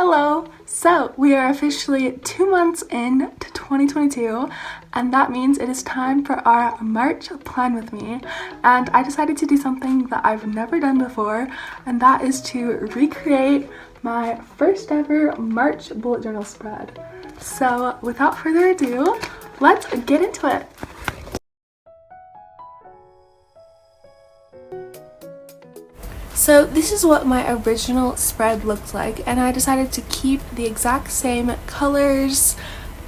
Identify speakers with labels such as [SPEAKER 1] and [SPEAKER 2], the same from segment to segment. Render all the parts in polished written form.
[SPEAKER 1] Hello! So, we are officially 2 months in to 2022, and that means it is time for our March plan with me. And I decided to do something that I've never done before, and that is to recreate my first ever March bullet journal spread. So, without further ado, let's get into it! So this is what my original spread looked like, and I decided to keep the exact same colors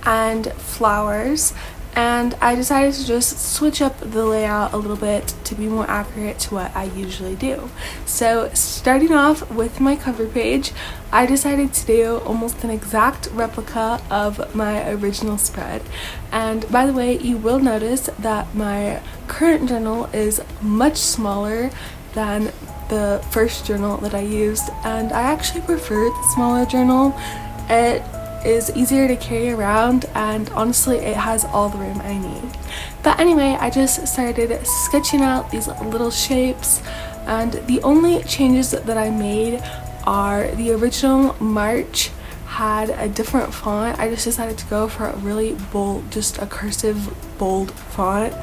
[SPEAKER 1] and flowers, and I decided to just switch up the layout a little bit to be more accurate to what I usually do. So starting off with my cover page, I decided to do almost an exact replica of my original spread. And by the way, you will notice that my current journal is much smaller than the first journal that I used, and I actually prefer the smaller journal. It is easier to carry around, and honestly it has all the room I need. But anyway, I just started sketching out these little shapes, and the only changes that I made are the original March had a different font. I just decided to go for a really bold, just a cursive bold font,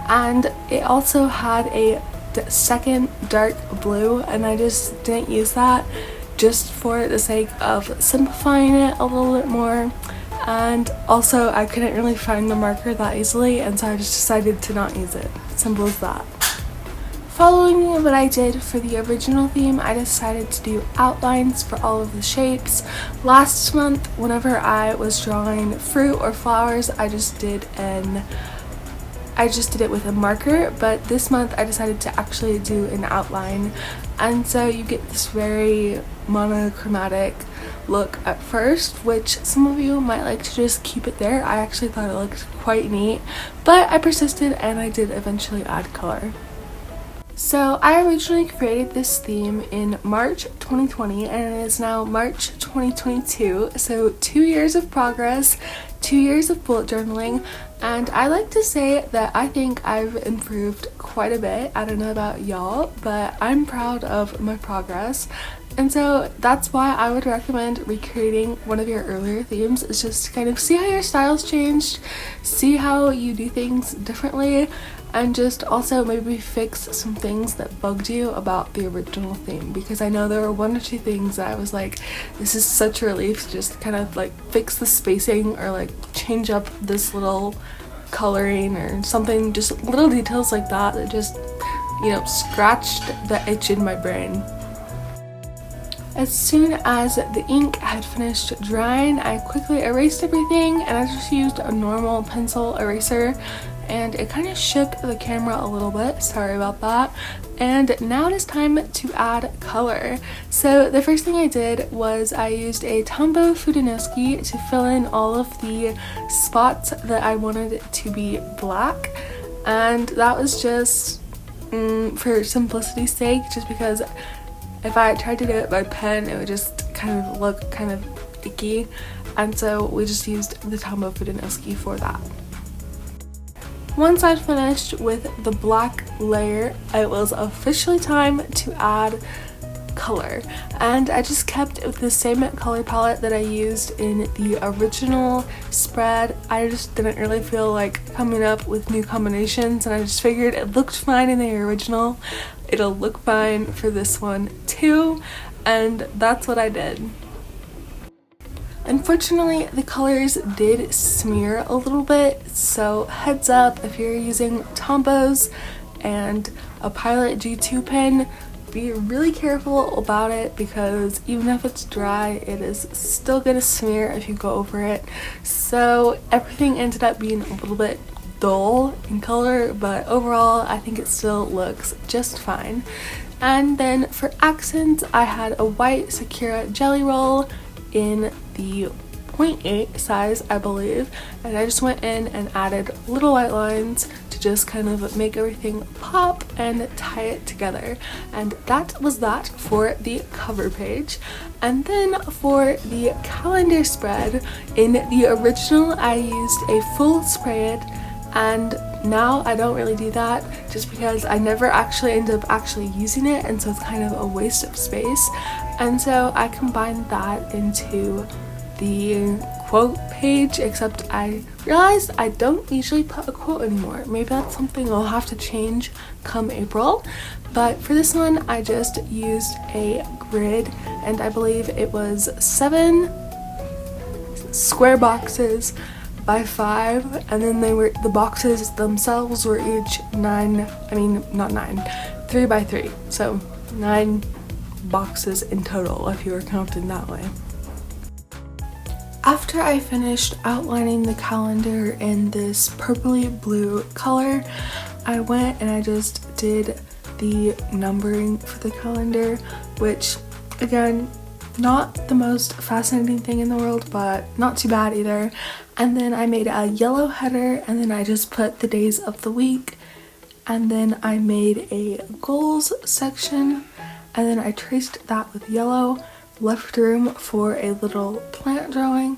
[SPEAKER 1] and it also had a second dark blue, and I just didn't use that just for the sake of simplifying it a little bit more. And also I couldn't really find the marker that easily, and so I just decided to not use it. Simple as that. Following what I did for the original theme, I decided to do outlines for all of the shapes. Last month, whenever I was drawing fruit or flowers, I just did it with a marker, but this month I decided to actually do an outline, and so you get this very monochromatic look at first, which some of you might like to just keep it there. I actually thought it looked quite neat, but I persisted and I did eventually add color. So I originally created this theme in March 2020, and it is now March 2022, so 2 years of progress, 2 years of bullet journaling, and I like to say that I think I've improved quite a bit. I don't know about y'all, but I'm proud of my progress, and so that's why I would recommend recreating one of your earlier themes, is just to kind of see how your style's changed, see how you do things differently, and just also maybe fix some things that bugged you about the original theme, because I know there were 1 or 2 things that I was like, this is such a relief to just kind of like fix the spacing or like change up this little coloring or something, just little details like that that just, you know, scratched the itch in my brain. As soon as the ink had finished drying, I quickly erased everything, and I just used a normal pencil eraser, and it kind of shook the camera a little bit, sorry about that. And now it is time to add color. So the first thing I did was I used a Tombow Fudenoski to fill in all of the spots that I wanted to be black, and that was just for simplicity's sake, just because if I tried to do it by pen, it would just kind of look kind of icky, and so we just used the Tombow Fudenoski for that. Once I'd finished with the black layer, it was officially time to add color, and I just kept with the same color palette that I used in the original spread. I just didn't really feel like coming up with new combinations, and I just figured it looked fine in the original, it'll look fine for this one too, and that's what I did. Unfortunately, the colors did smear a little bit, so heads up if you're using Tombows and a Pilot G2 pen, be really careful about it, because even if it's dry, it is still gonna smear if you go over it. So everything ended up being a little bit dull in color, but overall I think it still looks just fine. And then for accents, I had a white Sakura jelly roll in the 0.8 size, I believe, and I just went in and added little white lines to just kind of make everything pop and tie it together. And that was that for the cover page. And then for the calendar spread, in the original I used a full spread, and now I don't really do that just because I never actually end up using it, and so it's kind of a waste of space. And so I combined that into the quote page, except I realized I don't usually put a quote anymore. Maybe that's something I'll have to change come April. But for this one, I just used a grid, and I believe it was 7 square boxes by 5, and then the boxes themselves were each 3 by 3, so 9 boxes in total if you were counting that way. After I finished outlining the calendar in this purpley blue color, I went and I just did the numbering for the calendar, which again, not the most fascinating thing in the world, but not too bad either. And then I made a yellow header, and then I just put the days of the week, and then I made a goals section, and then I traced that with yellow, left room for a little plant drawing,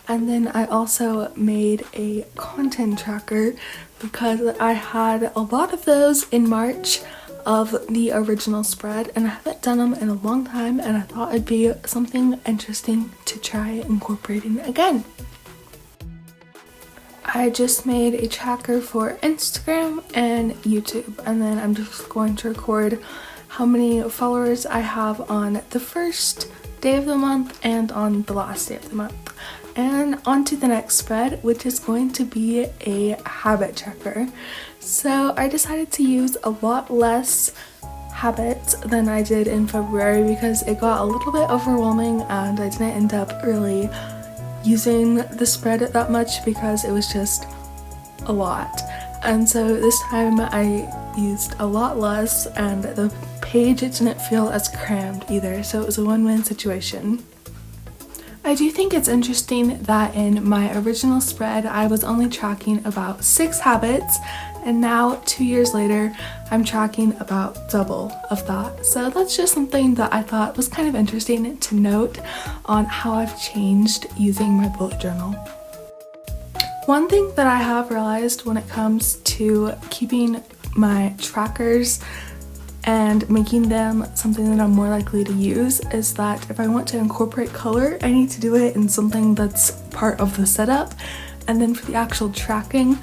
[SPEAKER 1] and then I also made a content tracker because I had a lot of those in March of the original spread, and I haven't done them in a long time, and I thought it'd be something interesting to try incorporating again. I just made a tracker for Instagram and YouTube, and then I'm just going to record how many followers I have on the first day of the month and on the last day of the month. And on to the next spread, which is going to be a habit tracker. So I decided to use a lot less habits than I did in February because it got a little bit overwhelming, and I didn't end up really using the spread that much because it was just a lot. And so this time I used a lot less, and the page didn't feel as crammed either, so it was a win-win situation. I do think it's interesting that in my original spread I was only tracking about 6 habits, and now 2 years later I'm tracking about double of that. So that's just something that I thought was kind of interesting to note on how I've changed using my bullet journal. One thing that I have realized when it comes to keeping my trackers and making them something that I'm more likely to use is that if I want to incorporate color, I need to do it in something that's part of the setup, and then for the actual tracking,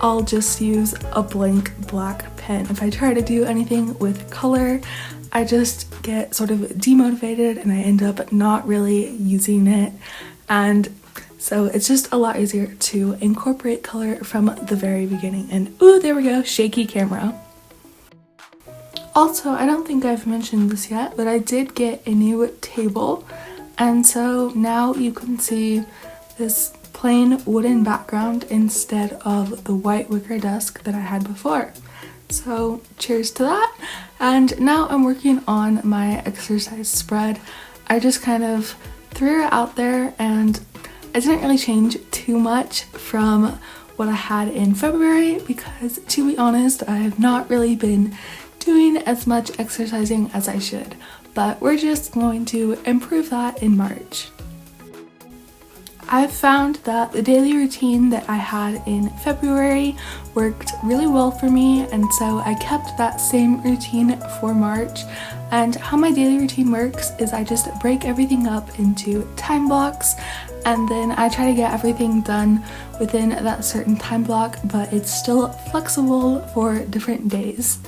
[SPEAKER 1] I'll just use a blank black pen. If I try to do anything with color, I just get sort of demotivated and I end up not really using it, and so it's just a lot easier to incorporate color from the very beginning. And ooh, there we go, shaky camera. Also, I don't think I've mentioned this yet, but I did get a new table, and so now you can see this plain wooden background instead of the white wicker desk that I had before. So cheers to that. And now I'm working on my exercise spread. I just kind of threw it out there, and I didn't really change too much from what I had in February because, to be honest, I have not really been doing as much exercising as I should, but we're just going to improve that in March. I've found that the daily routine that I had in February worked really well for me, and so I kept that same routine for March. And how my daily routine works is I just break everything up into time blocks, and then I try to get everything done within that certain time block, but it's still flexible for different days.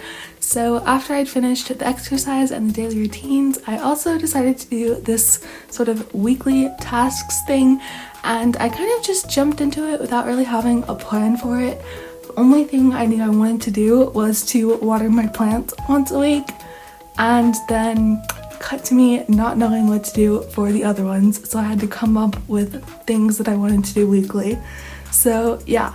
[SPEAKER 1] So after I'd finished the exercise and the daily routines, I also decided to do this sort of weekly tasks thing, and I kind of just jumped into it without really having a plan for it. The only thing I knew I wanted to do was to water my plants once a week, and then cut to me not knowing what to do for the other ones, so I had to come up with things that I wanted to do weekly. So yeah,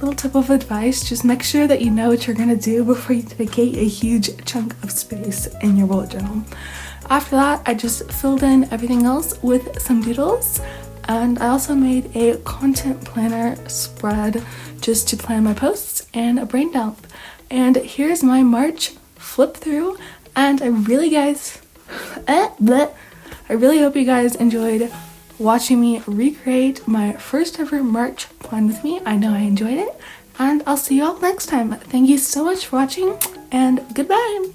[SPEAKER 1] little tip of advice, just make sure that you know what you're gonna do before you dedicate a huge chunk of space in your bullet journal. After that, I just filled in everything else with some doodles, and I also made a content planner spread just to plan my posts and a brain dump. And here's my March flip through, and I really hope you guys enjoyed watching me recreate my first ever March plan with me. I know I enjoyed it, and I'll see you all next time. Thank you so much for watching, and goodbye!